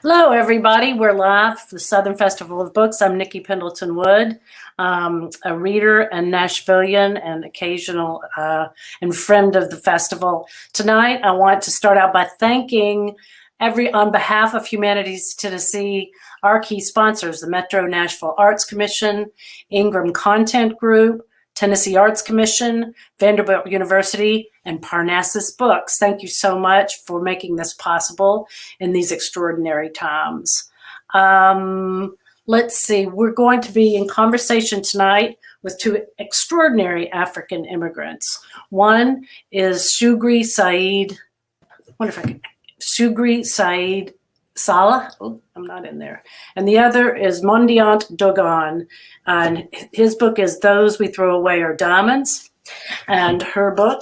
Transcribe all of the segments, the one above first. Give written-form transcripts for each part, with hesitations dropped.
Hello, everybody. We're live for the Southern Festival of Books. I'm Nikki Pendleton Wood, a reader and Nashvilleian and occasional and friend of the festival. Tonight, I want to start out by thanking on behalf of Humanities Tennessee, our key sponsors, the Metro Nashville Arts Commission, Ingram Content Group, Tennessee Arts Commission, Vanderbilt University, and Parnassus Books. Thank you so much for making this possible in these extraordinary times. Let's see, we're going to be in conversation tonight with two extraordinary African immigrants. One is Shugri Said Salh. Oh, I'm not in there. And the other is Mondiant Dogon. And his book is Those We Throw Away Are Diamonds. And her book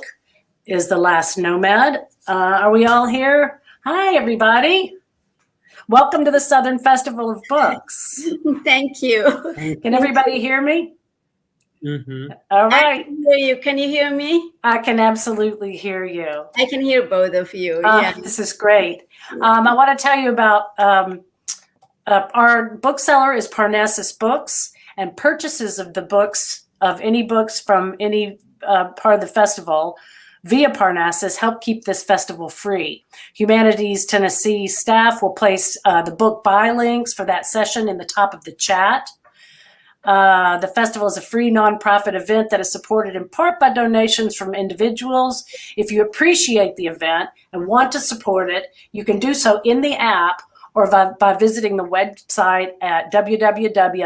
is The Last Nomad. Are we all here? Hi, everybody. Welcome to the Southern Festival of Books. Thank you. Can everybody hear me? Mm-hmm. All right. I can hear you. Can you hear me? I can absolutely hear you. I can hear both of you. Yeah. This is great. I want to tell you about our bookseller is Parnassus Books, and purchases of the books, of any books from any part of the festival via Parnassus help keep this festival free. Humanities Tennessee staff will place the book buy links for that session in the top of the chat. The festival is a free nonprofit event that is supported in part by donations from individuals. If you appreciate the event and want to support it, you can do so in the app or by visiting the website at www.humtn.org.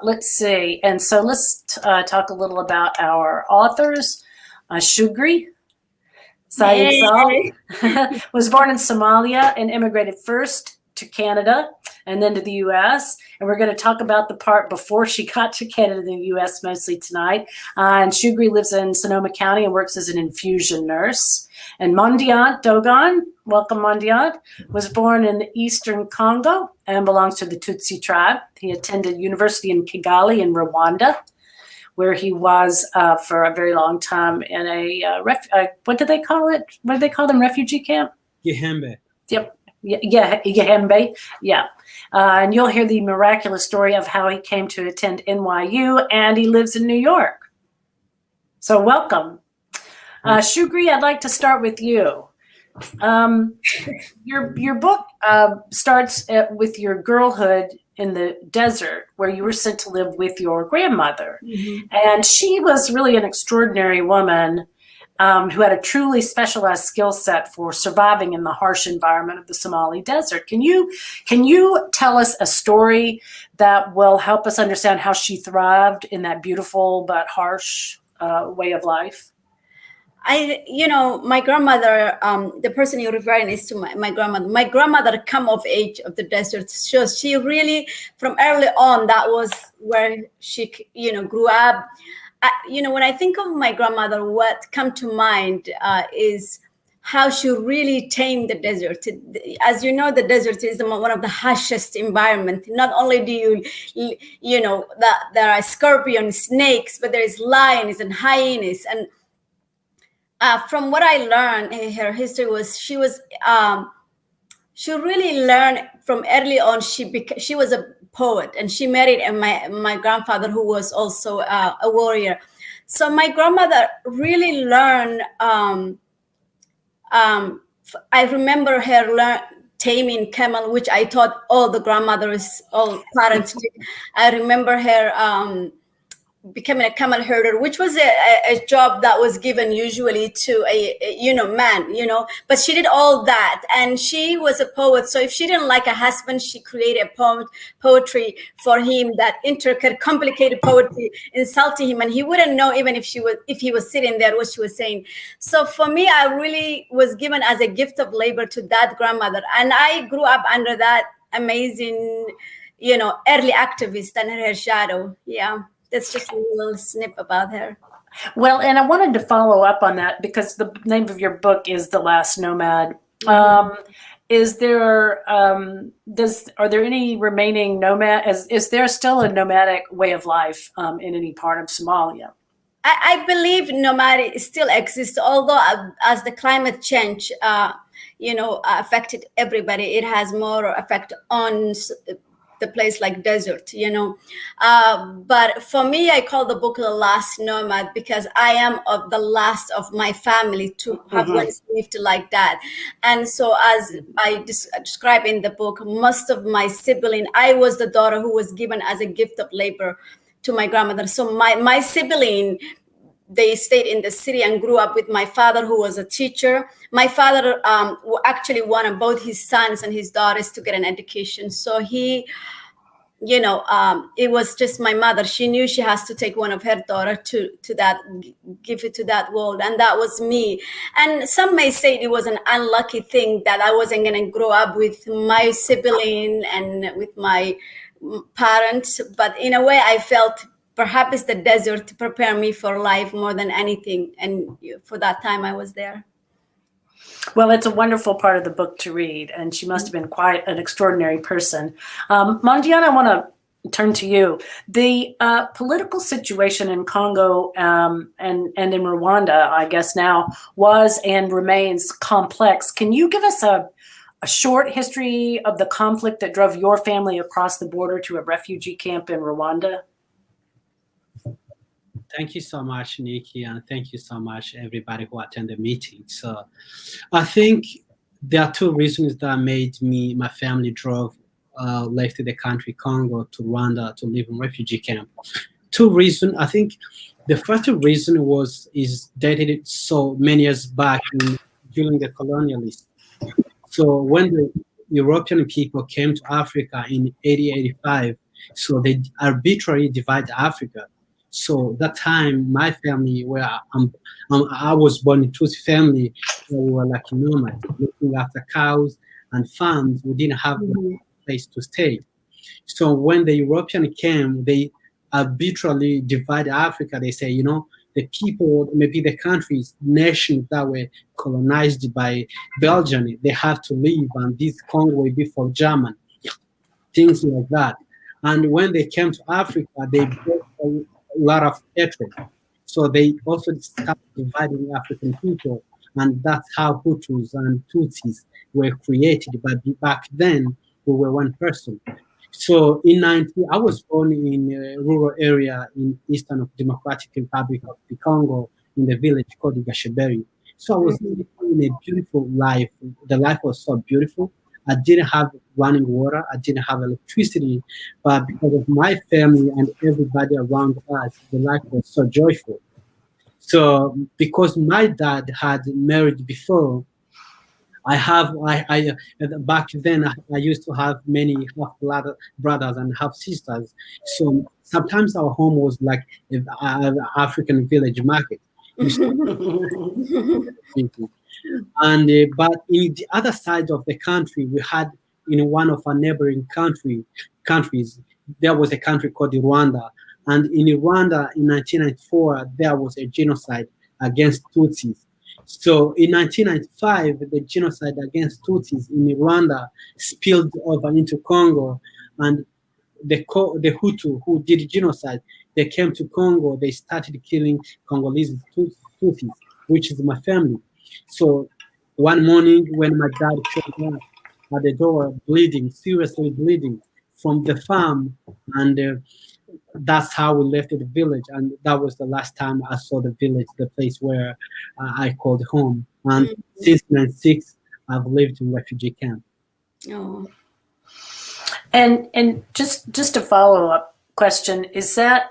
Let's see. And so let's talk a little about our authors. Shugri Said Salh was born in Somalia and immigrated first to Canada and then to the U.S. And we're going to talk about the part before she got to Canada and the U.S. mostly tonight. And Shugri lives in Sonoma County and works as an infusion nurse. And Mondiant Dogon, welcome Mondiant, was born in the eastern Congo and belongs to the Tutsi tribe. He attended university in Kigali in Rwanda, where he was for a very long time in a what do they call it? What do they call them? Refugee camp? Gihembe. Yep. Yeah, Gihembe. Yeah. And you'll hear the miraculous story of how he came to attend NYU, and he lives in New York. So welcome. Shugri, I'd like to start with you. Your book starts with your girlhood in the desert, where you were sent to live with your grandmother. Mm-hmm. And she was really an extraordinary woman who had a truly specialized skill set for surviving in the harsh environment of the Somali desert. Can you tell us a story that will help us understand how she thrived in that beautiful but harsh way of life? My grandmother, the person you're referring is to my grandmother. My grandmother come of age of the desert. So she really, from early on, that was where she, grew up. When I think of my grandmother, what come to mind is how she really tamed the desert. As you know, the desert is one of the harshest environment. Not only do that there are scorpions, snakes, but there is lions and hyenas. And from what I learned in her history was she really learned from early on. She was a poet, and she married my grandfather, who was also a warrior. So my grandmother really learned. I remember her taming camel, which I thought all the grandmothers, all parents did. I remember her becoming a camel herder, which was a job that was given usually to a man, but she did all that. And she was a poet. So if she didn't like a husband, she created a poetry for him, that intricate, complicated poetry, insulting him. And he wouldn't know even if he was sitting there, what she was saying. So for me, I really was given as a gift of labor to that grandmother. And I grew up under that amazing, early activist and her shadow. Yeah. That's just a little snip about her. Well, and I wanted to follow up on that because the name of your book is The Last Nomad. Is there are there any remaining nomad? Is there still a nomadic way of life in any part of Somalia? I believe nomad still exists, although as the climate change, affected everybody, it has more effect on the place like desert, But for me, I call the book The Last Nomad because I am of the last of my family to have once lived like that. And so as I describe in the book, most of my sibling, I was the daughter who was given as a gift of labor to my grandmother. So my sibling, they stayed in the city and grew up with my father, who was a teacher. My father actually wanted both his sons and his daughters to get an education. So he, it was just my mother. She knew she has to take one of her daughter to that, give it to that world. And that was me. And some may say it was an unlucky thing that I wasn't going to grow up with my sibling and with my parents. But in a way, I felt perhaps the desert to prepare me for life more than anything. And for that time, I was there. Well, it's a wonderful part of the book to read, and she must have been quite an extraordinary person. Mondiant, I want to turn to you. The political situation in Congo and in Rwanda, I guess now, was and remains complex. Can you give us a short history of the conflict that drove your family across the border to a refugee camp in Rwanda? Thank you so much, Nikki, and thank you so much, everybody who attended the meeting. So I think there are two reasons that made my family left the country, Congo, to Rwanda to live in refugee camp. Two reasons. I think the first reason is dated so many years back during the colonialism. So when the European people came to Africa in 1885, so they arbitrarily divided Africa. So that time, my family, I was born into a family where we were like nomads, looking after cows and farms. We didn't have a place to stay. So when the European came, they arbitrarily divided Africa. They say, the people, maybe the countries, nations that were colonized by Belgium, they have to leave, and this Congo will be for German, things like that. And when they came to Africa, they brought a lot of hatred. So they also started dividing African people, and that's how Hutus and Tutsis were created. But back then, we were one person. So I was born in a rural area in eastern Democratic Republic of the Congo, in the village called Gasheberi. So I was living a beautiful life. The life was so beautiful. I didn't have running water. I didn't have electricity. But because of my family and everybody around us, the life was so joyful. So because my dad had married before, back then I used to have many half brothers and half sisters. So sometimes our home was like an African village market. And but in the other side of the country, we had in one of our neighboring countries, there was a country called Rwanda. And in Rwanda in 1994, there was a genocide against Tutsis. So in 1995, the genocide against Tutsis in Rwanda spilled over into Congo, and the Hutu who did genocide, they came to Congo, they started killing Congolese Tutsis, which is my family. So one morning when my dad showed up at the door, seriously bleeding from the farm, and that's how we left the village. And that was the last time I saw the village, the place where I called home. And since 1996, I've lived in refugee camp. Oh. And just a follow-up question, is that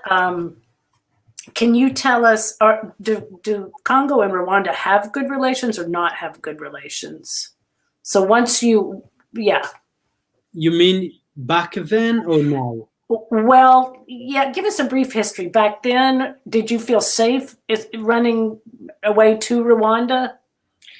can you tell us, do Congo and Rwanda have good relations or not have good relations? So once you mean back then or now? Well, yeah, give us a brief history. Back then, did you feel safe running away to Rwanda?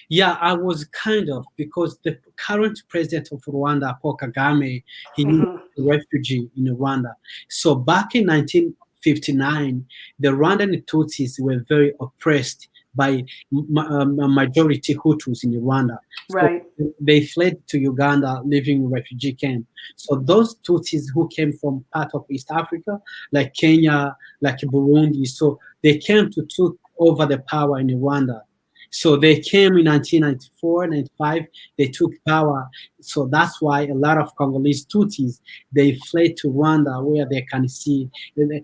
Yeah, I was kind of, because the current president of Rwanda, Paul Kagame, he was a refugee in Rwanda. So back in 1959, the Rwandan Tutsis were very oppressed by majority Hutus in Rwanda. Right. So they fled to Uganda, living in refugee camp. So those Tutsis who came from part of East Africa, like Kenya, like Burundi, so they came to take over the power in Rwanda. So they came in 1994, 95, they took power. So that's why a lot of Congolese Tutsis, they fled to Rwanda where they can see,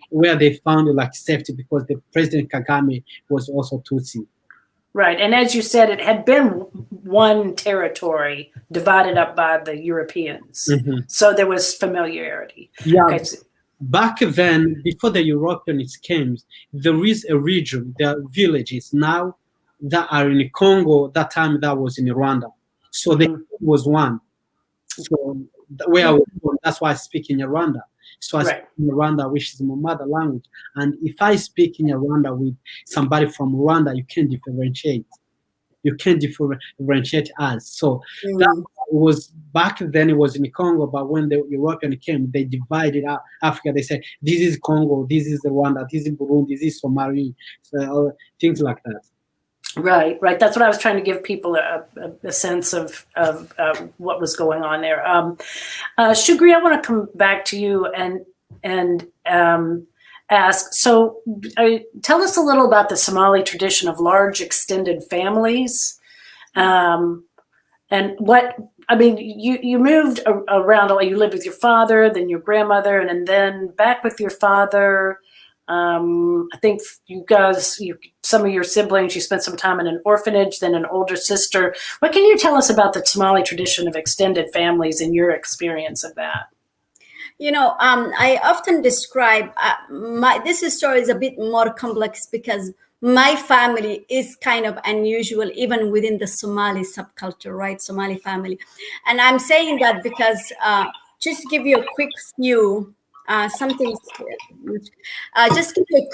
where they found like safety because the President Kagame was also Tutsi. Right. And as you said, it had been one territory divided up by the Europeans. Mm-hmm. So there was familiarity. Yeah. Okay. Back then, before the Europeans came, there is a region, there are villages now that are in Congo. That time that was in Rwanda. So there was one. So where I was born, that's why I speak in Rwanda. So I speak in Rwanda, which is my mother language. And if I speak in Rwanda with somebody from Rwanda, you can't differentiate. You can't differentiate us. So that was back then. It was in Congo, but when the European came, they divided up Africa. They said this is Congo, this is Rwanda, this is Burundi, this is Somalia, so things like that. Right, right. That's what I was trying to give people a sense of what was going on there. Shugri, I want to come back to you and ask. So, tell us a little about the Somali tradition of large extended families, and what. I mean, you moved around. You lived with your father, then your grandmother, and then back with your father. I think some of your siblings, you spent some time in an orphanage, then an older sister. What can you tell us about the Somali tradition of extended families and your experience of that? You know, I often describe this story is a bit more complex because my family is kind of unusual, even within the Somali subculture, right? Somali family. And I'm saying that because just to give you a quick view, just give you a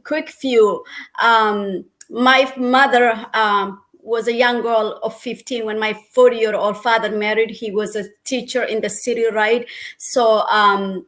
quick view. My mother was a young girl of 15 when my 40-year-old father married. He was a teacher in the city, right? So, and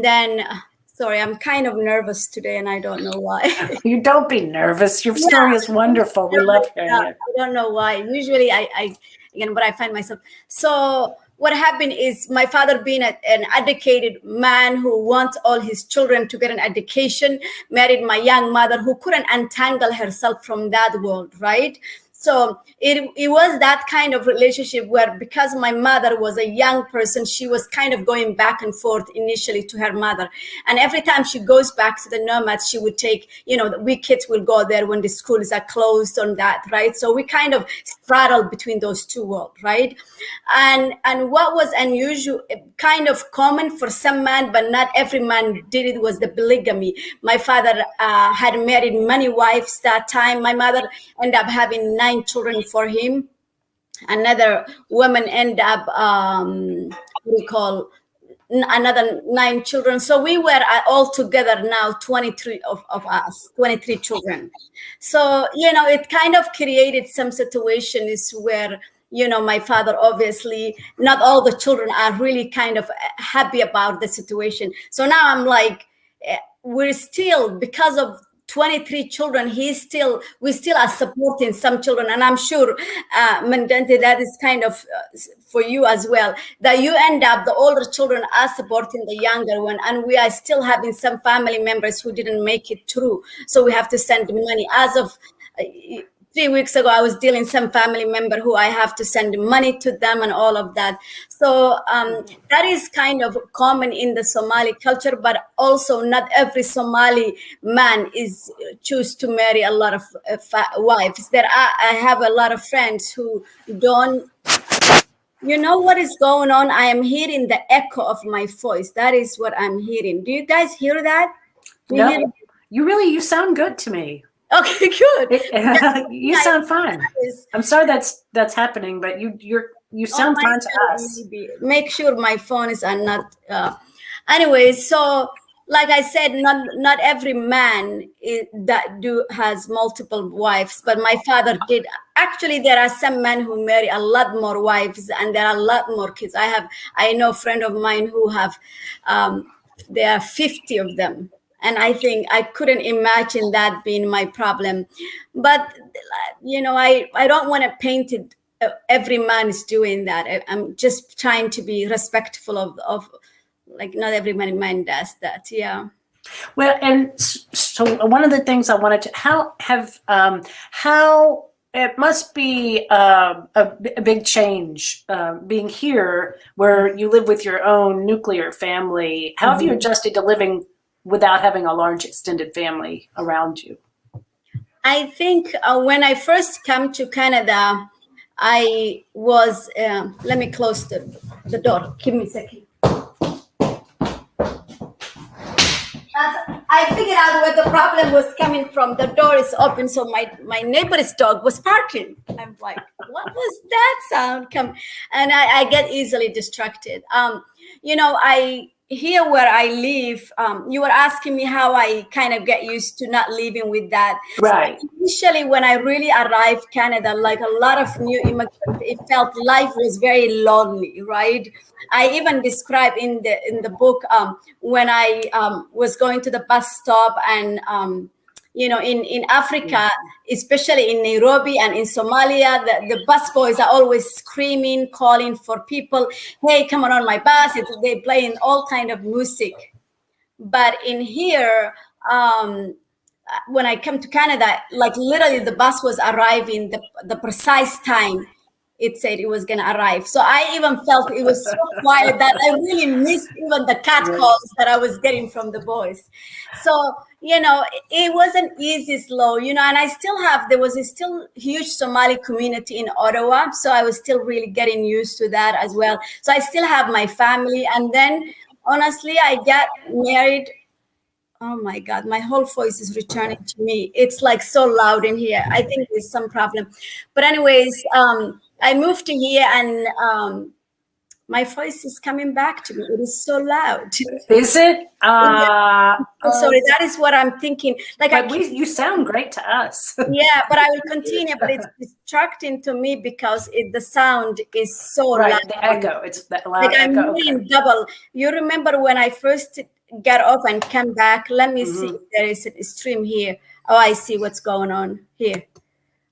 then, sorry, I'm kind of nervous today and I don't know why. You don't be nervous. Your story is wonderful. We love hearing it. I don't know why. Usually but I find myself. So what happened is my father being an educated man who wants all his children to get an education, married my young mother who couldn't untangle herself from that world, right? So it was that kind of relationship where, because my mother was a young person, she was kind of going back and forth initially to her mother. And every time she goes back to the nomads, she would take, we kids will go there when the schools are closed on that, right? So we kind of straddled between those two worlds, right? And what was unusual, kind of common for some men, but not every man did it, was the polygamy. My father had married many wives that time. My mother ended up having 9 children for him. Another woman ended up another 9 children. So we were all together now 23 of us, 23 children. So it kind of created some situations where my father, obviously not all the children are really kind of happy about the situation. So now I'm like, we're still, because of 23 children, we still are supporting some children. And I'm sure, Mandante, that is kind of for you as well, that you end up, the older children are supporting the younger one. And we are still having some family members who didn't make it through. So we have to send money. As of 3 weeks ago, I was dealing some family member who I have to send money to them and all of that. So that is kind of common in the Somali culture, but also not every Somali man choose to marry a lot of wives. I have a lot of friends who don't. You know what is going on? I am hearing the echo of my voice. That is what I'm hearing. Do you guys hear that? No, you sound good to me. Okay, good. You sound fine. I'm sorry that's happening, but you sound fine to us. Maybe. Make sure my phone is not. Anyway, so like I said, not every man has multiple wives, but my father did. Actually, there are some men who marry a lot more wives, and there are a lot more kids. I know a friend of mine who have there are 50 of them. And I think I couldn't imagine that being my problem. But, I don't want to paint it. Every man is doing that. I'm just trying to be respectful of like, not every man does that. Yeah. Well, and so one of the things I wanted to, how it must be a big change being here where you live with your own nuclear family. How have you adjusted to living without having a large extended family around you? I think when I first came to Canada, I was, let me close the door. Give me a second. I figured out where the problem was coming from. The door is open, so my neighbor's dog was barking. I'm like, what was that sound come? And I get easily distracted. Here where I live, you were asking me how I kind of get used to not living with that. Right. So initially, when I really arrived Canada, like a lot of new immigrants, it felt life was very lonely, right? I even describe in the book when I was going to the bus stop and in Africa, especially in Nairobi and in Somalia, the bus boys are always screaming, calling for people. Hey, come on my bus. They're playing all kind of music. But in here, when I come to Canada, like literally the bus was arriving the precise time it said it was going to arrive. So I even felt it was so quiet that I really missed even the cat calls that I was getting from the boys. So, it wasn't easy, slow, and there was a still huge Somali community in Ottawa. So I was still really getting used to that as well. So I still have my family. And then honestly, I got married. Oh my God, my whole voice is returning to me. It's like so loud in here. I think there's some problem. But anyways, I moved to here and my voice is coming back to me. It is so loud. Is it? I'm sorry, that is what I'm thinking. Like, you sound great to us. Yeah, but I will continue. But it's distracting to me because the sound is so loud. The echo. It's that loud like echo. I'm hearing double. You remember when I first got off and came back? Let me see if there is a stream here. Oh, I see what's going on here.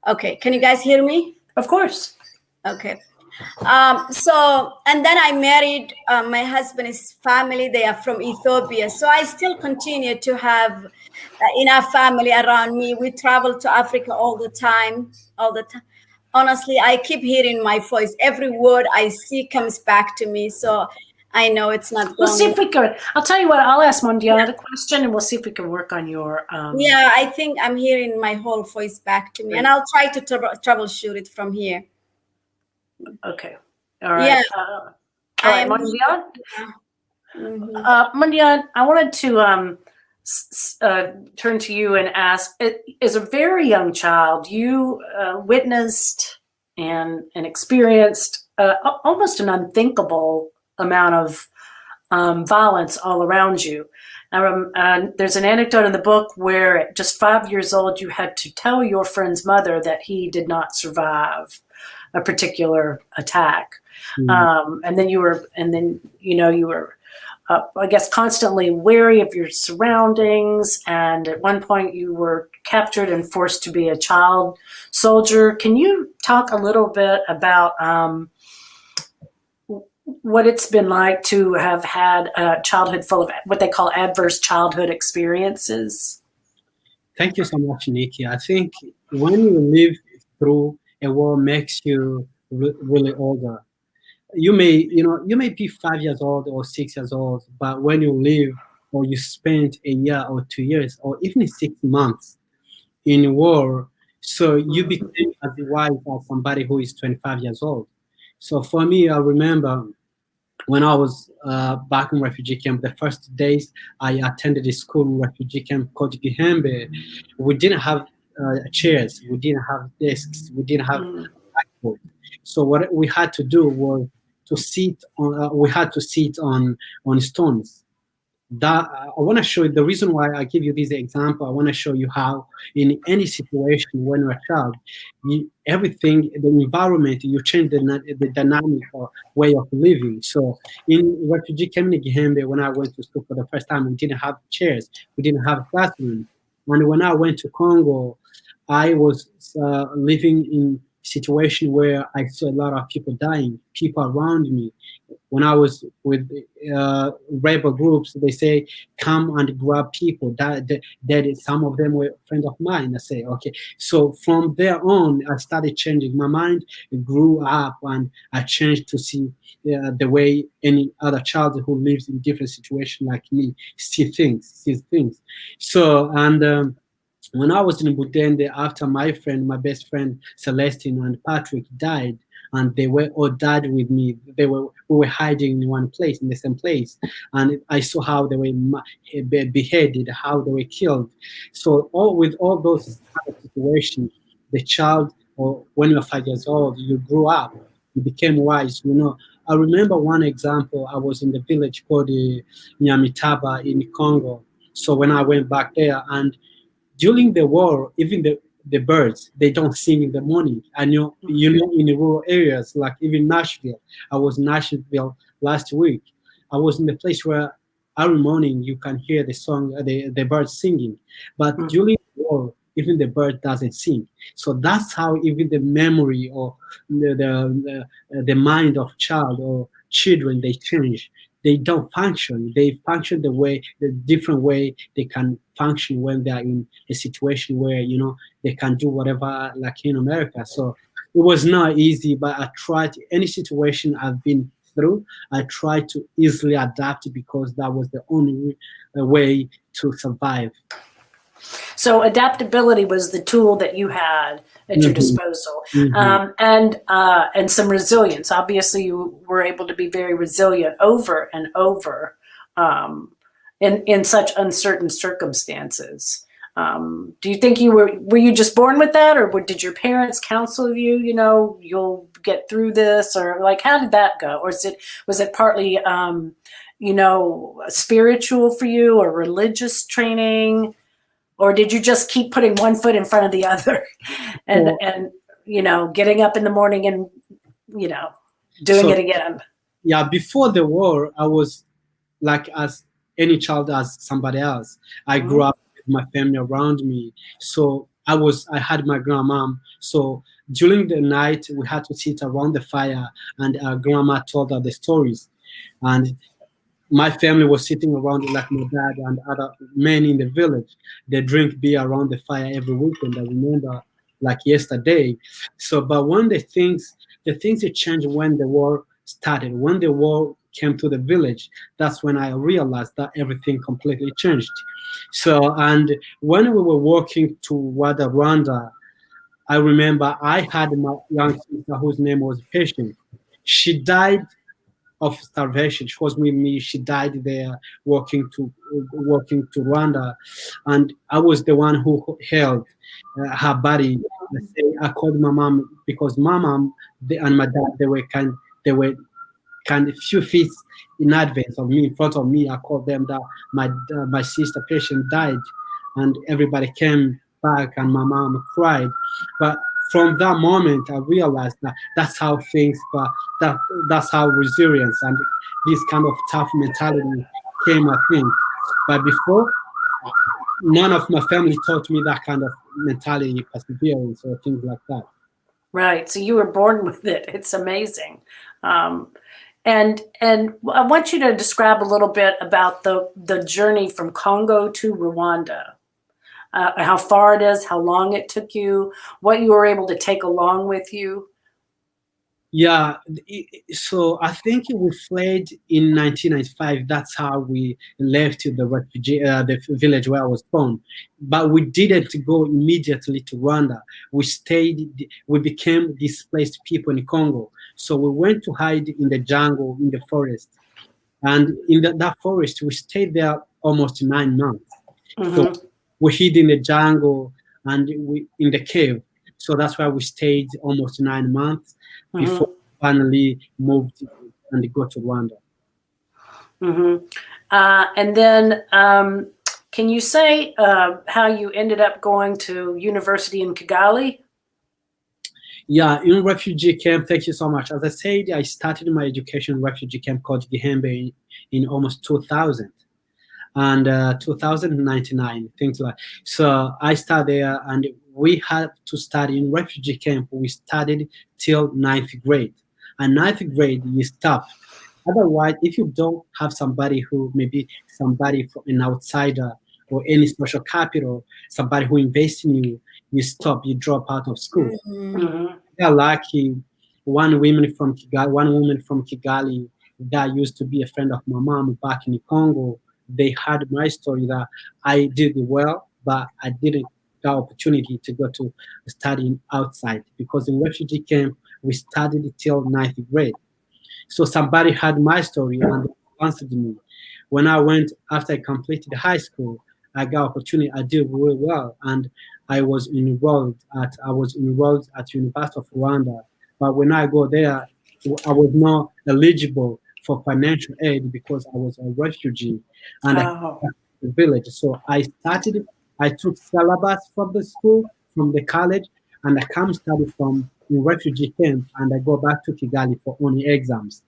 Okay, can you guys hear me? Of course. Okay. So, and then I married my husband's family. They are from Ethiopia. So I still continue to have enough family around me. We travel to Africa all the time. Honestly, I keep hearing my voice. Every word I see comes back to me. So I know it's not going. We'll see if we can. I'll tell you what, I'll ask Mondiant a question and we'll see if we can work on your. Yeah, I think I'm hearing my whole voice back to me. And I'll try to troubleshoot it from here. Okay. All right. Yeah. All right, Mondiant. Mm-hmm. Mondiant, I wanted to turn to you and ask, as a very young child, you witnessed and experienced almost an unthinkable amount of violence all around you. There's an anecdote in the book where at just 5 years old, you had to tell your friend's mother that he did not survive a particular attack. And then you were, I guess, constantly wary of your surroundings. And at one point you were captured and forced to be a child soldier. Can you talk a little bit about what it's been like to have had a childhood full of what they call adverse childhood experiences? Thank you so much, Nikki. I think when you live through a war makes you really older. You may be 5 years old or 6 years old, but when you live or you spend a year or 2 years or even 6 months in war, so you become as wise as somebody who is 25 years old. So for me, I remember when I was back in refugee camp, the first days I attended a school in refugee camp called Gihembe. We didn't have chairs, we didn't have desks, we didn't have blackboard. So what we had to do was to sit on. We had to sit on stones, that I want to show you the reason why I give you this example. I want to show you how in any situation when you're a child, everything, the environment, you change the dynamic or way of living. So in refugee camp in Gihembe, when I went to school for the first time, we didn't have chairs, we didn't have classrooms. And when I went to Congo, I was living in a situation where I saw a lot of people dying, people around me. When I was with rebel groups, they say, come and grab people. That some of them were friends of mine. I say, okay. So from there on, I started changing. My mind grew up, and I changed to see the way any other child who lives in different situations like me sees things. So, and when I was in Budende, after my best friend Celestine and Patrick died, and they were all died with me. We were hiding in one place, in the same place, and I saw how they were beheaded, how they were killed. So with all those kind of situations, the child, or when you're 5 years old, you grew up, you became wise. I remember one example. I was in the village called Nyamitaba in Congo. So when I went back there, and during the war, even the birds, they don't sing in the morning. And in the rural areas, like even Nashville. I was in Nashville last week. I was in the place where every morning you can hear the song, the birds singing. But during the war, even the bird doesn't sing. So that's how even the memory or the mind of child or children, they change. They don't function. They function the different way they can function when they are in a situation where, they can do whatever, like in America. So it was not easy, but I tried. Any situation I've been through, I tried to easily adapt because that was the only way to survive. So adaptability was the tool that you had at your disposal, and some resilience. Obviously, you were able to be very resilient over and over in such uncertain circumstances. Do you think were you just born with that, or did your parents counsel you? You'll get through this, or like how did that go? Or was it partly spiritual for you, or religious training? Or did you just keep putting one foot in front of the other and getting up in the morning and, doing it again? Yeah, before the war, I was like as any child as somebody else. I grew up with my family around me. So I had my grandmom. So during the night, we had to sit around the fire, and our grandma told us the stories. And my family was sitting around it, like my dad and other men in the village. They drink beer around the fire every weekend. I remember like yesterday. So, but when the things that changed when the war started, when the war came to the village, that's when I realized that everything completely changed. So, and when we were walking toward Rwanda, I remember I had my young sister whose name was Patient. She died of starvation. She was with me. She died there walking to Rwanda, and I was the one who held her body. I called my mom because my mom and my dad they were kind of few feet in advance of me, in front of me. I called them that my sister Patient died, and everybody came back, and my mom cried, but. From that moment, I realized that that's how things, that's how resilience and this kind of tough mentality came, I think. But before, none of my family taught me that kind of mentality, perseverance, or things like that. Right. So you were born with it. It's amazing. And I want you to describe a little bit about the journey from Congo to Rwanda. How far it is, how long it took you, what you were able to take along with you. Yeah, so I think we fled in 1995. That's how we left the the village where I was born. But we didn't go immediately to Rwanda. We became displaced people in Congo. So we went to hide in the jungle, in the forest. And in that forest, we stayed there almost 9 months. So we hid in the jungle and in the cave. So that's why we stayed almost 9 months before finally moved and go to Rwanda. Mm-hmm. And then, can you say how you ended up going to university in Kigali? Yeah, in refugee camp, thank you so much. As I said, I started my education in refugee camp called Gihembe in almost 2000 and 2099, things like. So I started there, and we had to study in refugee camp. We studied till 9th grade, and 9th grade you stop. Otherwise, if you don't have somebody who maybe somebody from an outsider or any social capital, somebody who invests in you, you stop, you drop out of school. Mm-hmm. We are lucky. One woman from Kigali that used to be a friend of my mom back in Congo. They heard my story that I did well, but I didn't get opportunity to go to studying outside because in refugee camp we studied till 9th grade. So somebody had my story and they answered me. When I went after I completed high school, I got opportunity. I did really well, and I was enrolled at University of Rwanda. But when I go there, I was not eligible for financial aid because I was a refugee and I came Oh. back to the village. So I took syllabus from the school, from the college, and I come study from in refugee camp, and I go back to Kigali for only exams.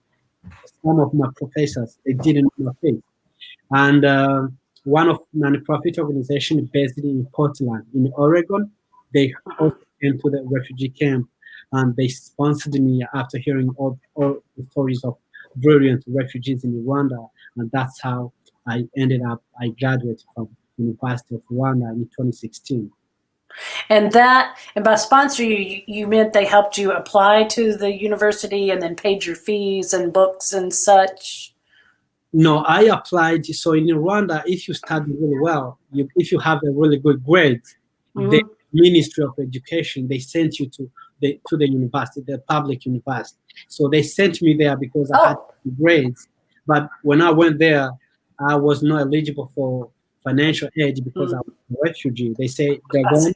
Some of my professors, they didn't know my face. And one of non-profit organization based in Portland, in Oregon, they also came to the refugee camp and they sponsored me after hearing all the stories of brilliant refugees in Rwanda. And that's how I graduated from University of Rwanda in 2016. And by sponsor you meant they helped you apply to the university and then paid your fees and books and such? No, I applied. So in Rwanda, if you study really well, if you have a really good grade, the Ministry of Education, they sent you to the university, the public university. So they sent me there because I had grades. But when I went there, I was not eligible for financial aid because I was a refugee. They say, Dogon,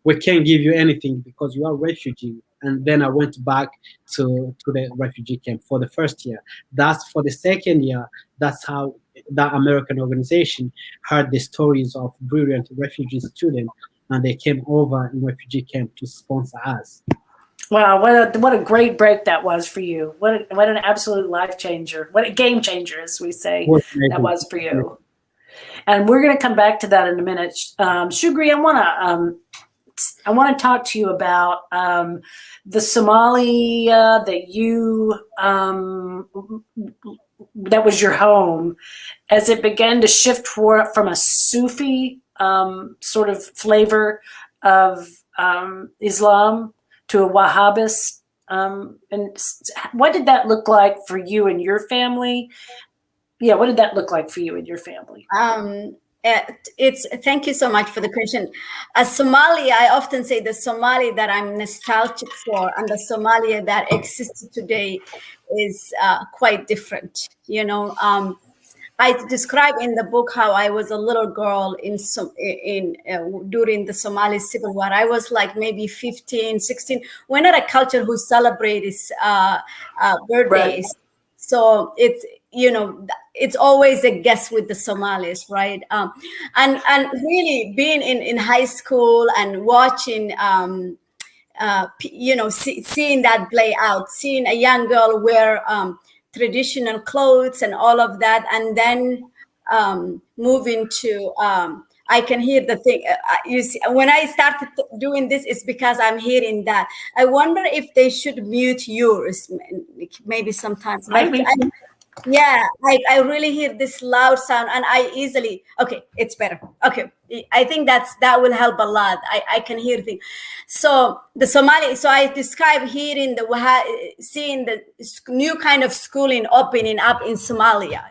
we can't give you anything because you are a refugee. And then I went back to the refugee camp for the first year. That's for the second year. That's how that American organization heard the stories of brilliant refugee students, and they came over in refugee camp to sponsor us. Wow, what a great break that was for you. What an absolute life changer. What a game changer, as we say, that was for you. And we're going to come back to that in a minute. Shugri, I want to talk to you about the Somalia that you that was your home, as it began to shift from a Sufi sort of flavor of Islam to a Wahhabist. And what did that look like for you and your family? Yeah, what did that look like for you and your family? Thank you so much for the question. As Somalia, I often say the Somalia that I'm nostalgic for and the Somalia that exists today is quite different. You know, I describe in the book how I was a little girl during the Somali Civil War. I was like maybe 15, 16. We're not a culture who celebrates birthdays. Right. So it's always a guess with the Somalis, right? And really being in high school and watching, seeing that play out, seeing a young girl wear traditional clothes and all of that, and then moving to I can hear the thing. You see, when I started doing this, it's because I'm hearing that. I wonder if they should mute yours, maybe sometimes. Yeah, I really hear this loud sound, and okay, it's better. Okay, I think that will help a lot. I can hear things. So the Somali, so I describe hearing seeing the new kind of schooling opening up in Somalia,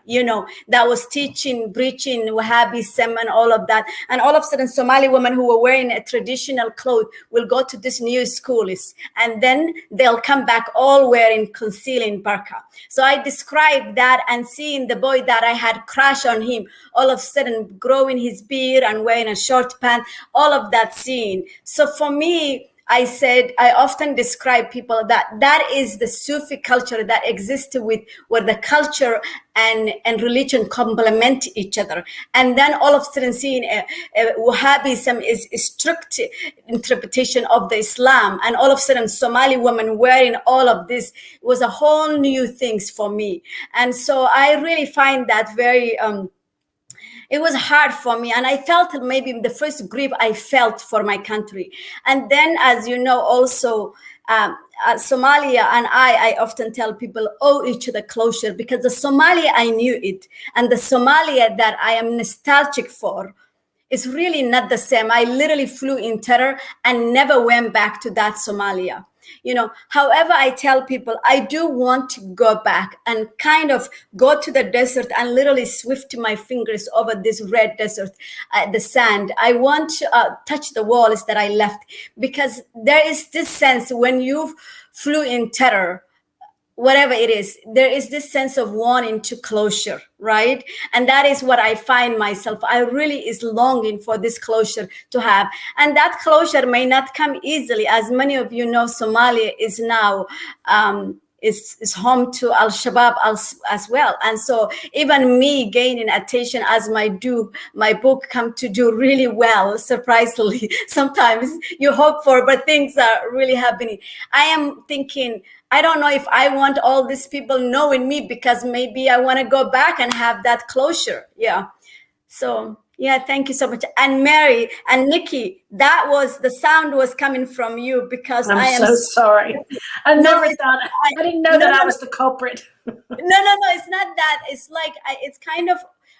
that was preaching Wahhabism and all of that. And all of a sudden, Somali women who were wearing a traditional clothes will go to this new schools, and then they'll come back all wearing concealing burqa. So I described that, and seeing the boy that I had crushed on him, all of a sudden growing his beard and wearing a short pant, all of that scene. So for me, I said, I often describe people that is the Sufi culture that exists where the culture and religion complement each other. And then all of a sudden seeing Wahhabism is a strict interpretation of the Islam. And all of a sudden Somali women wearing all of this was a whole new things for me. And so I really find that very, it was hard for me, and I felt maybe the first grief I felt for my country. And then, as you know, also Somalia and I often tell people owe each other closure, because the Somalia I knew it and the Somalia that I am nostalgic for is really not the same. I literally flew in terror and never went back to that Somalia. However, I tell people I do want to go back and kind of go to the desert and literally swift my fingers over this red desert, the sand. I want to touch the walls that I left, because there is this sense when you flew in terror, whatever it is, there is this sense of wanting to closure, right? And that is what I find myself. I really is longing for this closure to have. And that closure may not come easily. As many of you know, Somalia is now is home to Al-Shabaab as well. And so even me gaining attention as my book come to do really well, surprisingly, sometimes you hope for, but things are really happening. I am thinking, I don't know if I want all these people knowing me, because maybe I want to go back and have that closure. Yeah. So yeah, thank you so much. And Mary and Nikki, the sound was coming from you, because I am so sorry. I didn't know that I was the culprit. No, it's not that. It's like, it's kind of,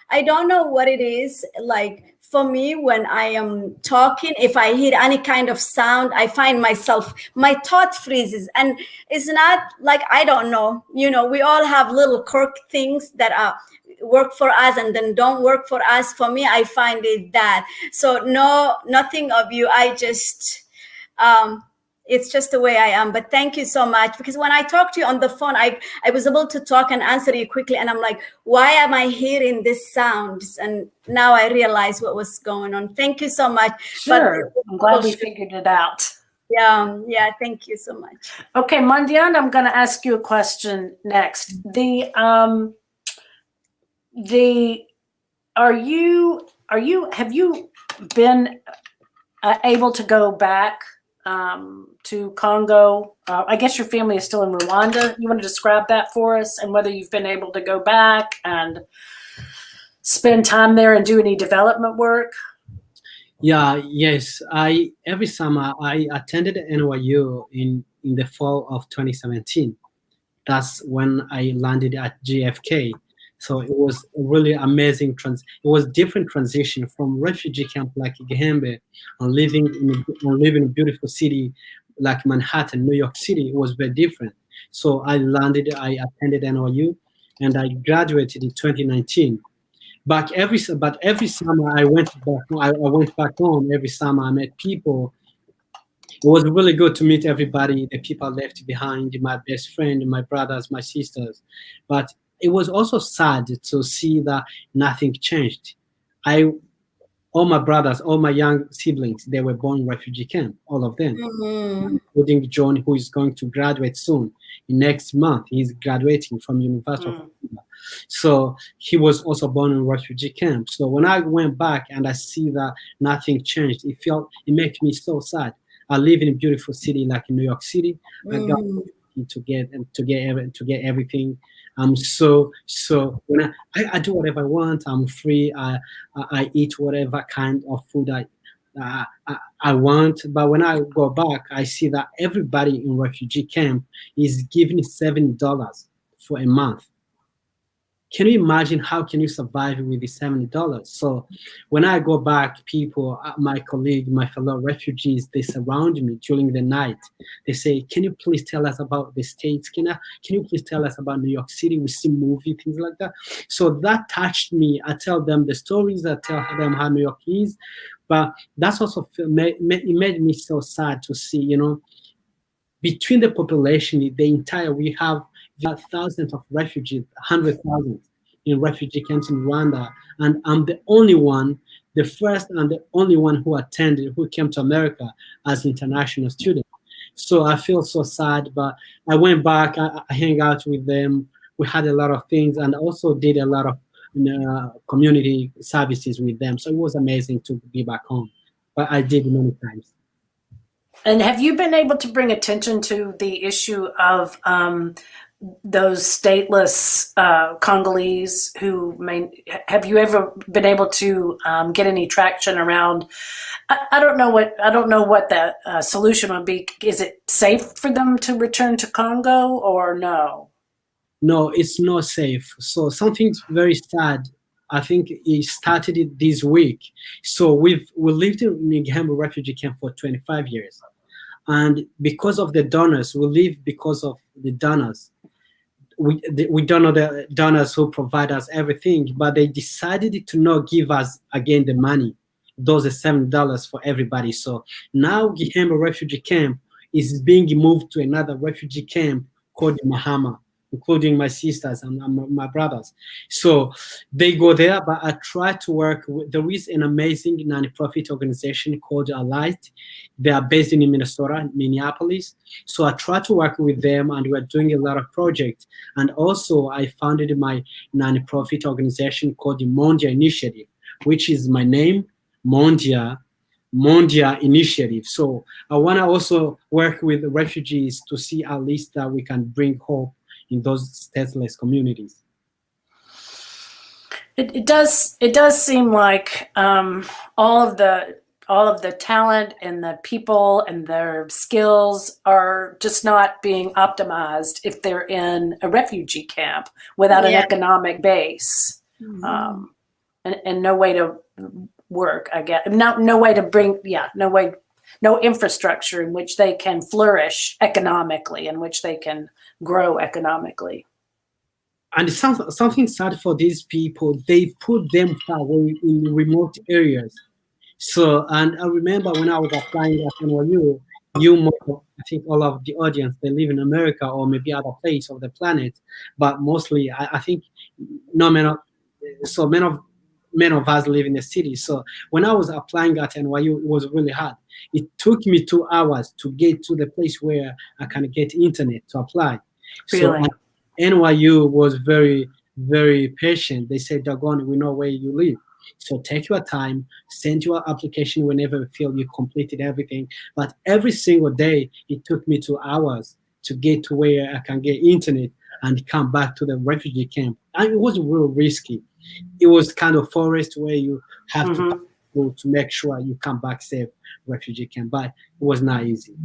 I don't know what it is. Like for me, when I am talking, if I hear any kind of sound, I find myself, my thought freezes. And it's not like, I don't know, we all have little quirk things that work for us and then don't work for us. For me, I find it that. So no, nothing of you. I just, it's just the way I am. But thank you so much, because when I talked to you on the phone, I was able to talk and answer you quickly. And I'm like, why am I hearing these sounds? And now I realize what was going on. Thank you so much. Sure. I'm glad we figured it out. Yeah. Thank you so much. Okay, Mondiant, I'm going to ask you a question next. Have you been able to go back to Congo? I guess your family is still in Rwanda. You want to describe that for us, and whether you've been able to go back and spend time there and do any development work? Yes. Every summer I attended NYU in the fall of 2017. That's when I landed at JFK. So it was a really amazing it was different transition from refugee camp like Gihembe and living in a beautiful city like Manhattan, New York City. It was very different. So I attended NYU, and I graduated in 2019. But every summer I went back home. Every summer I met people. It was really good to meet everybody, the people I left behind, my best friend, my brothers, my sisters. But it was also sad to see that nothing changed. All my brothers, all my young siblings, they were born in refugee camp, all of them, including John, who is going to graduate soon. Next month, he's graduating from University of Rwanda. So he was also born in refugee camp. So when I went back and I see that nothing changed, it made me so sad. I live in a beautiful city like New York City. I got to get everything. So when I do whatever I want, I'm free. I eat whatever kind of food I want. But when I go back, I see that everybody in refugee camp is giving $70 for a month. Can you imagine how can you survive with the $70? So when I go back, people, my colleague, my fellow refugees, they surround me during the night. They say, can you please tell us about the States? Can you please tell us about New York City? We see movie, things like that. So that touched me. I tell them the stories. I tell them how New York is. But that's also made me so sad to see, between the population, we have thousands of refugees, 100,000 in refugee camps in Rwanda, and I'm the only one, the first and the only one who came to America as an international student. So I feel so sad, but I went back, I hang out with them. We had a lot of things and also did a lot of community services with them. So it was amazing to be back home, but I did many times. And have you been able to bring attention to the issue of those stateless Congolese have you ever been able to get any traction around? I don't know what that solution would be. Is it safe for them to return to Congo or no? No, it's not safe. So something's very sad. I think it started this week. So we lived in Nigamba refugee camp for 25 years. And because of the donors, we live because of the donors. We don't know the donors who provide us everything, but they decided to not give us again the money. Those are $7 for everybody. So now Gihemba refugee camp is being moved to another refugee camp called Mahama, including my sisters and my brothers. So they go there, but I try to work with, there is an amazing nonprofit organization called Alight. They are based in Minnesota, Minneapolis. So I try to work with them and we're doing a lot of projects. And also I founded my nonprofit organization called the Mondiant Initiative, which is my name, Mondiant Initiative. So I want to also work with refugees to see at least that we can bring hope in those stateless communities. It does seem like all of the talent and the people and their skills are just not being optimized if they're in a refugee camp without an economic base, and no way to work. I guess no way to bring no infrastructure in which they can flourish economically, in which they can grow economically. And something sad for these people, they put them far away in remote areas. So, and I remember when I was applying at NYU, I think all of the audience, they live in America or maybe other place of the planet, but mostly I think many of us live in the city. So when I was applying at NYU, it was really hard. It took me 2 hours to get to the place where I can get internet to apply. Really? So NYU was very, very patient. They said, Dogon, we know where you live. So take your time, send your application whenever you feel you completed everything. But every single day, it took me 2 hours to get to where I can get internet and come back to the refugee camp. And it was real risky. It was kind of forest where you have to make sure you come back safe, refugee camp, but it was not easy.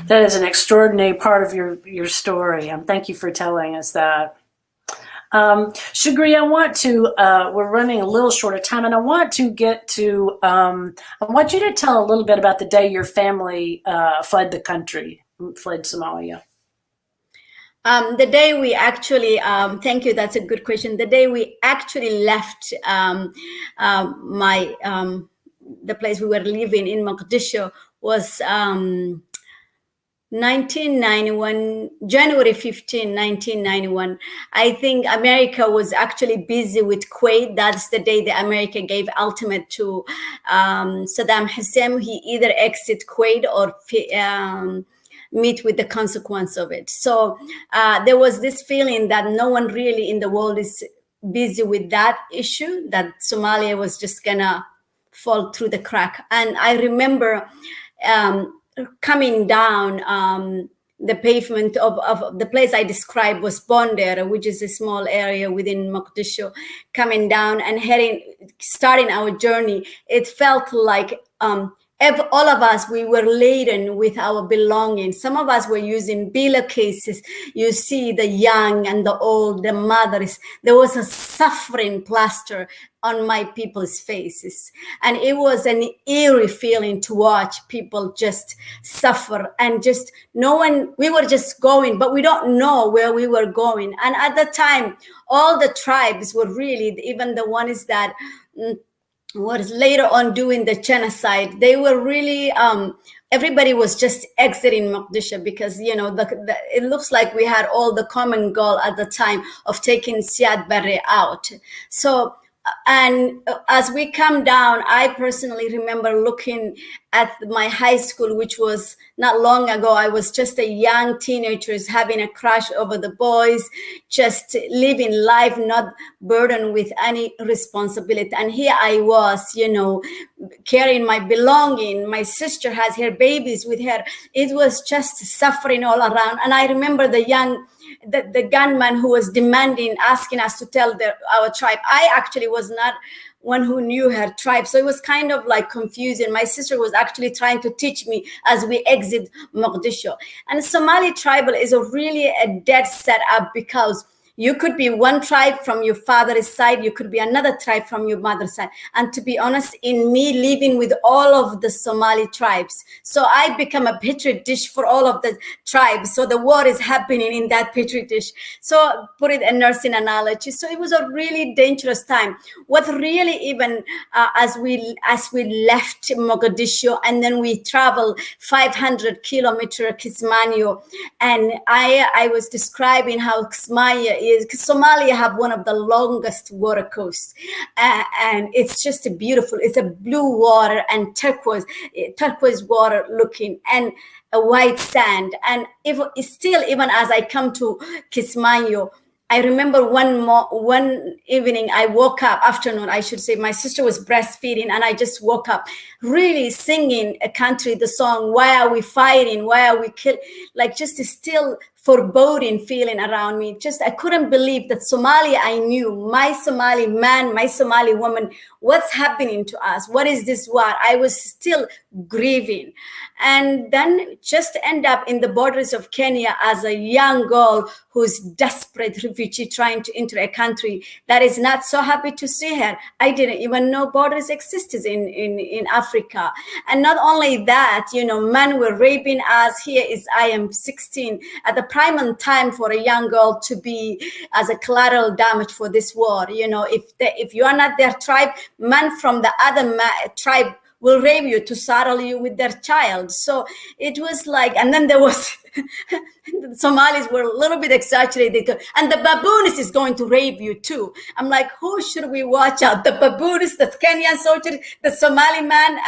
That is an extraordinary part of your story. Thank you for telling us that. Shugri, I want to, we're running a little short of time, and I want to get to, I want you to tell a little bit about the day your family fled the country, fled Somalia. The day we actually, thank you, that's a good question. The day we actually left the place we were living in Mogadishu was 1991, January 15, 1991. I think America was actually busy with Kuwait. That's the day that America gave ultimate to Saddam Hussein. He either exit Kuwait or meet with the consequence of it. So there was this feeling that no one really in the world is busy with that issue, that Somalia was just gonna fall through the crack. And I remember coming down the pavement of the place I described was Bonder, which is a small area within Mogadishu, coming down and starting our journey. It felt like all of us, we were laden with our belongings. Some of us were using pillowcases. You see the young and the old, the mothers. There was a suffering plaster on my people's faces. And it was an eerie feeling to watch people just suffer and just we were just going, but we don't know where we were going. And at the time, all the tribes were really, even the ones that was later on doing the genocide, they were really, everybody was just exiting Mogadishu because, it looks like we had all the common goal at the time of taking Siad Barre out. So And as we come down, I personally remember looking at my high school, which was not long ago. I was just a young teenager having a crush over the boys, just living life, not burdened with any responsibility. And here I was, carrying my belonging. My sister has her babies with her. It was just suffering all around. And I remember the gunman who was asking us to tell our tribe. I actually was not one who knew her tribe, so it was kind of like confusing. My sister was actually trying to teach me as we exit Mogadishu. And Somali tribal is really a dead setup, because you could be one tribe from your father's side, you could be another tribe from your mother's side. And to be honest, in me living with all of the Somali tribes, so I become a petri dish for all of the tribes. So the war is happening in that petri dish. So put it a nursing analogy. So it was a really dangerous time. What really even as we left Mogadishu, and then we traveled 500 kilometers Kismayo, and I was describing how Kismayo is, because Somalia have one of the longest water coasts, and it's just beautiful. It's a blue water and turquoise water looking, and a white sand. And even as I come to Kismayo, I remember one evening I woke up, afternoon I should say, my sister was breastfeeding, and I just woke up really singing the song, why are we fighting, why are we killing, like just still foreboding feeling around me. Just I couldn't believe that Somalia I knew, my Somali man, my Somali woman, what's happening to us? What is this war? I was still grieving. And then just end up in the borders of Kenya as a young girl who's desperate refugee trying to enter a country that is not so happy to see her. I didn't even know borders existed in Africa. And not only that, men were raping us. I am 16 at the prime time for a young girl to be as a collateral damage for this war. If you are not their tribe, men from the other tribe will rape you to saddle you with their child. So it was like, and then there was, the Somalis were a little bit exaggerated, and the baboonist is going to rape you too. I'm like, who should we watch out? The baboonist, the Kenyan soldier, the Somali man?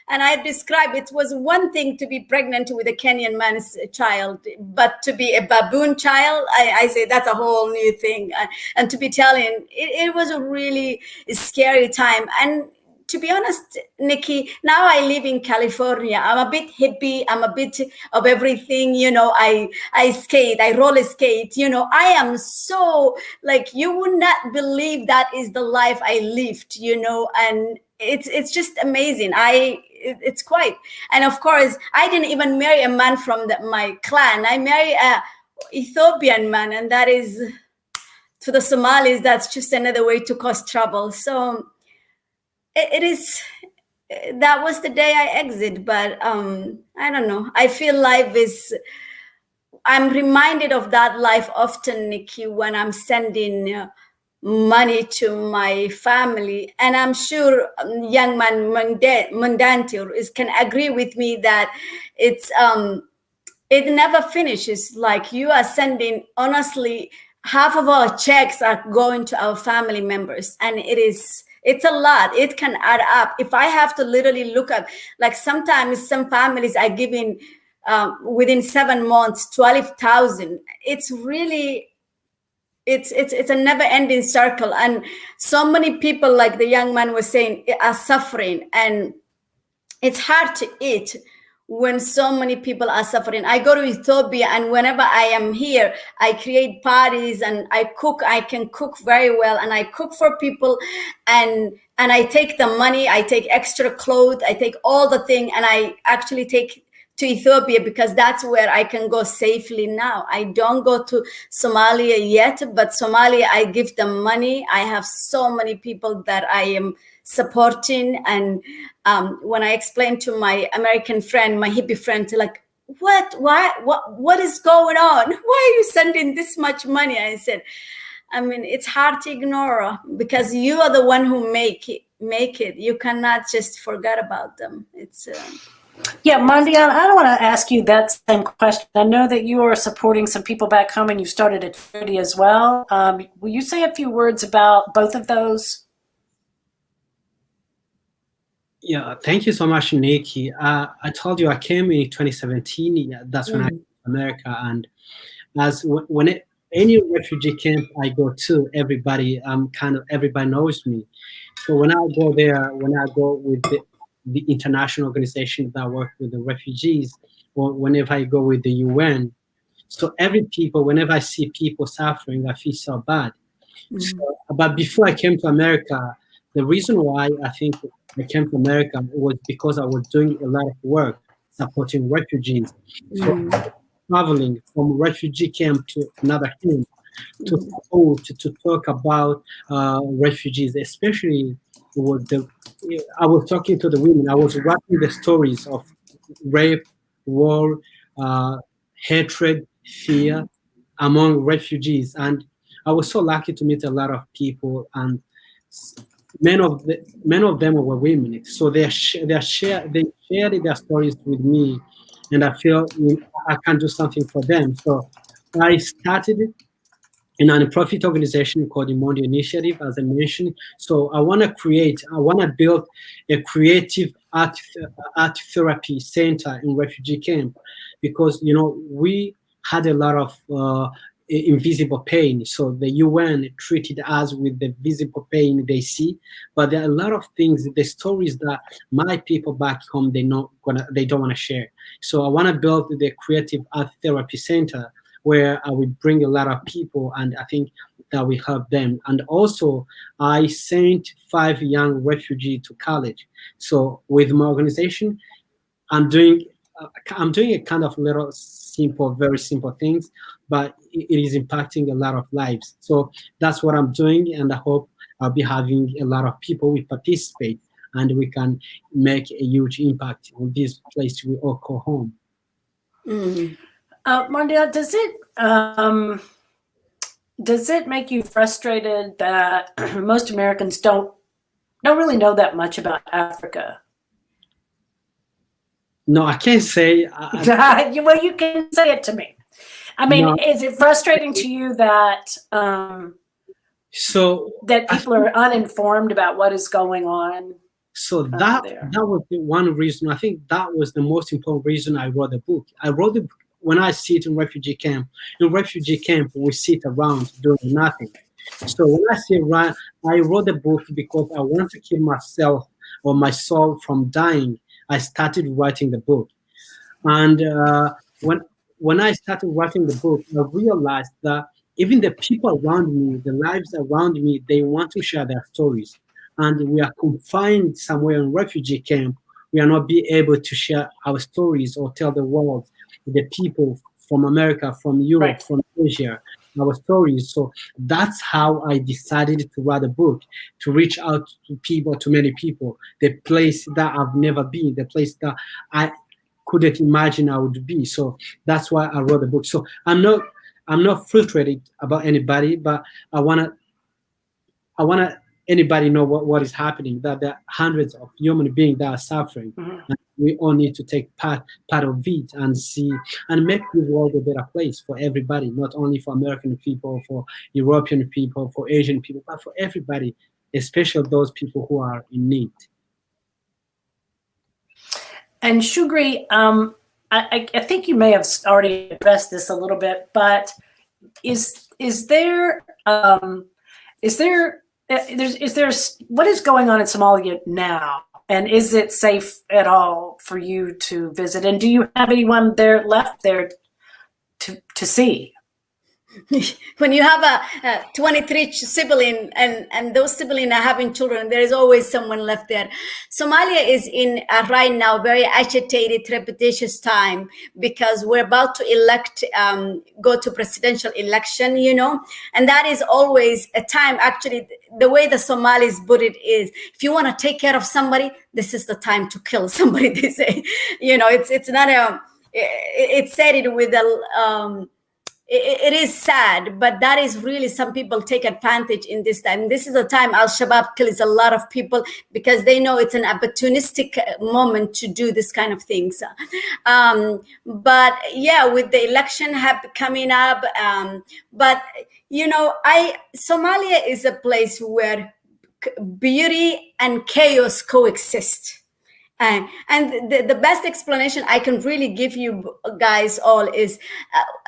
And I described, it was one thing to be pregnant with a Kenyan man's child, but to be a baboon child, I say that's a whole new thing. And to be telling, it was a really scary time. And to be honest, Nikki, now I live in California. I'm a bit hippie. I'm a bit of everything. I skate, I roller skate. I am so, like, you would not believe that is the life I lived, and it's just amazing. It's quite, and of course, I didn't even marry a man from my clan. I married a Ethiopian man, and that is, to the Somalis, that's just another way to cause trouble. So it is, that was the day I exit, but I don't know. I feel I'm reminded of that life often, Nikki, when I'm sending money to my family. And I'm sure young man Mondiant can agree with me that it's it never finishes. Like, you are sending, honestly, half of our checks are going to our family members, and it's a lot. It can add up. If I have to literally look at, like, sometimes some families are giving within 7 months 12,000. It's really, it's a never-ending circle. And so many people, like the young man was saying, are suffering, and it's hard to eat when so many people are suffering. I go to Ethiopia, and whenever I am here, I create parties and I cook. I can cook very well, and I cook for people, and I take the money, I take extra clothes, I take all the thing, and I actually take to Ethiopia, because that's where I can go safely now. I don't go to Somalia yet, but Somalia, I give them money. I have so many people that I am supporting. And when I explained to my American friend, my hippie friend, like, what is going on? Why are you sending this much money? I said, it's hard to ignore, because you are the one who make it. You cannot just forget about them. It's yeah, Mondiant, I want to ask you that same question. I know that you are supporting some people back home, and you started a charity as well. Will you say a few words about both of those? Yeah, thank you so much, Nikki. I told you I came in 2017. Yeah, that's when I came to America, and any refugee camp I go to, everybody knows me. So when I go there, when I go with the international organization that work with the refugees, or whenever I go with the UN, so whenever I see people suffering, I feel so bad. So, but before I came to America, the reason why I think I came to America was because I was doing a lot of work supporting refugees. So traveling from refugee camp to another camp to support, to talk about refugees, especially with I was talking to the women. I was writing the stories of rape, war, uh, hatred, fear among refugees, and I was so lucky to meet a lot of people, and many of them were women. So they shared their stories with me, and I feel I can do something for them. So I started a nonprofit organization called the Mondiant Initiative, as I mentioned. So I want to build a creative art therapy center in refugee camp, because we had a lot of invisible pain. So the UN treated us with the visible pain they see, but there are a lot of things, the stories that my people back home they don't want to share. So I want to build the creative art therapy center where I would bring a lot of people, and I think that we help them. And also, I sent 5 young refugees to college. So with my organization, I'm doing a kind of little simple, very simple things, but it is impacting a lot of lives. So that's what I'm doing, and I hope I'll be having a lot of people will participate, and we can make a huge impact on this place we all call home. Mondiant, does it make you frustrated that most Americans don't really know that much about Africa? No, I can't say. Well, you can say it to me. I mean, No. is it frustrating to you that that people are uninformed about what is going on? So that was the one reason. I think that was the most important reason I wrote the book. I wrote the book when I sit in refugee camp. In refugee camp, we sit around doing nothing. So when I say I wrote the book because I want to keep myself or my soul from dying. I started writing the book, and when I started writing the book, I realized that even the people around me, the lives around me, they want to share their stories, and we are confined somewhere in refugee camp. We are not be able to share our stories or tell the world, the people from America, from Europe, from Asia, our stories. So that's how I decided to write a book, to reach out to people, to many people, the place that I've never been, the place that I couldn't imagine I would be. So that's why I wrote the book. So I'm not frustrated about anybody, but I wanna anybody know what is happening, that there are hundreds of human beings that are suffering. And we all need to take part of it and see and make the world a better place for everybody, not only for American people, for European people, for Asian people, but for everybody, especially those people who are in need. And Shugri, I think you may have already addressed this a little bit, but is there what is going on in Somalia now, and is it safe at all for you to visit? And do you have anyone left there to see? When you have a 23 sibling and those siblings are having children, there is always someone left there. Somalia is in right now very agitated, trepidatious time, because we're about to go to presidential election, and that is always a time. Actually, the way the Somalis put it is, if you want to take care of somebody, this is the time to kill somebody. They say, it's not it's said it with a it is sad, but that is really, some people take advantage in this time. This is a time Al-Shabaab kills a lot of people because they know it's an opportunistic moment to do this kind of things. But yeah, with the election coming up, but Somalia is a place where beauty and chaos coexist. And the best explanation I can really give you guys all is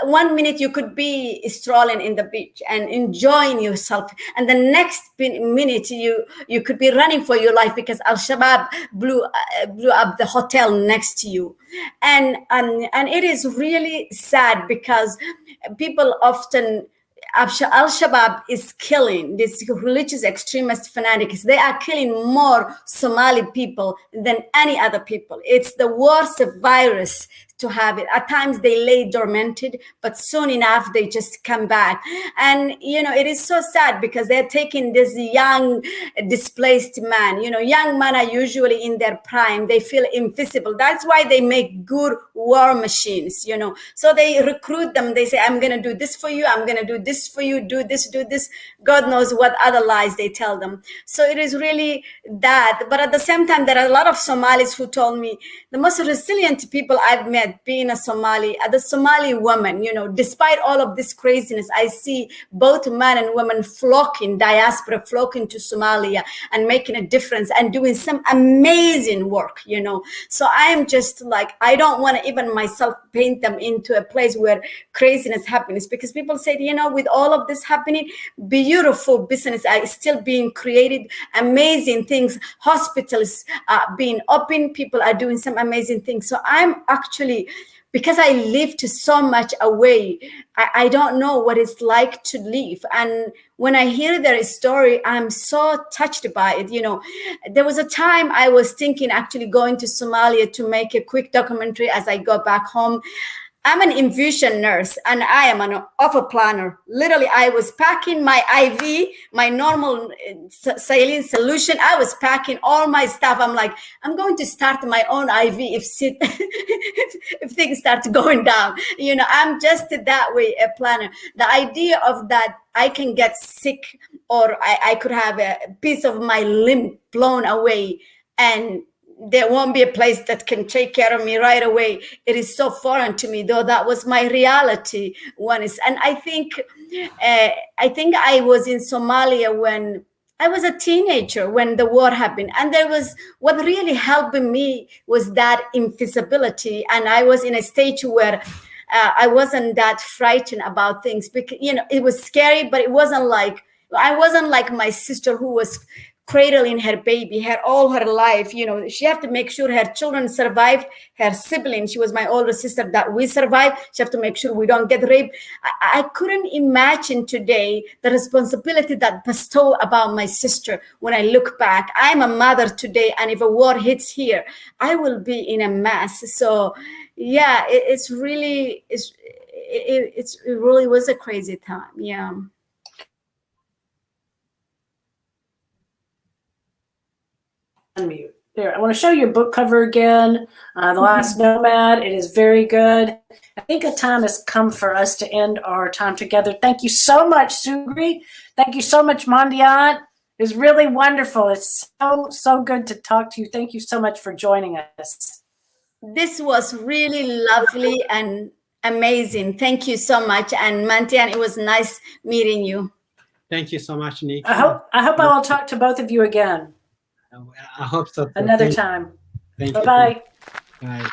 1 minute you could be strolling in the beach and enjoying yourself, and the next minute you could be running for your life because Al-Shabaab blew up the hotel next to you. And it is really sad because people often, Al-Shabaab is killing these religious extremist fanatics. They are killing more Somali people than any other people. It's the worst virus to have it. At times they lay dormanted, but soon enough they just come back. And it is so sad because they're taking this young displaced man. Young men are usually in their prime. They feel invisible. That's why they make good war machines. So they recruit them. They say, I'm going to do this for you, I'm going to do this for you, do this. God knows what other lies they tell them. So it is really that. But at the same time, there are a lot of Somalis who told me the most resilient people I've met being a Somali, the Somali woman, despite all of this craziness, I see both men and women diaspora flocking to Somalia and making a difference and doing some amazing work, So I am just like, I don't want to even myself paint them into a place where craziness happens, because people say, with all of this happening, beautiful business are still being created, amazing things, hospitals are being open, people are doing some amazing things. So I'm actually, because I lived so much away, I don't know what it's like to live. And when I hear their story, I'm so touched by it. There was a time I was thinking actually going to Somalia to make a quick documentary as I go back home. I'm an infusion nurse and I am an offer planner. Literally, I was packing my IV, my normal saline solution. I was packing all my stuff. I'm like, I'm going to start my own IV if things start going down. I'm just that way a planner. The idea of that I can get sick or I could have a piece of my limb blown away and there won't be a place that can take care of me right away. It is so foreign to me, though that was my reality. And I think I was in Somalia when I was a teenager when the war happened. And what really helped me was that invisibility. And I was in a stage where I wasn't that frightened about things because, it was scary, but I wasn't like my sister who was cradling her baby all her life. She had to make sure her children survived, her siblings. She was my older sister that we survived. She had to make sure we don't get raped. I couldn't imagine today the responsibility that bestow about my sister. When I look back, I'm a mother today, and if a war hits here, I will be in a mess. So yeah, it really was a crazy time. Yeah. Unmute. There, I want to show you your book cover again. The Last Nomad. It is very good. I think a time has come for us to end our time together. Thank you so much, Shugri. Thank you so much, Mondiant. It was really wonderful. It's so good to talk to you. Thank you so much for joining us. This was really lovely and amazing. Thank you so much. And Mondiant, it was nice meeting you. Thank you so much, Nick. I hope I will talk to both of you again. I hope so. Another time. Thank you. Bye-bye. Bye.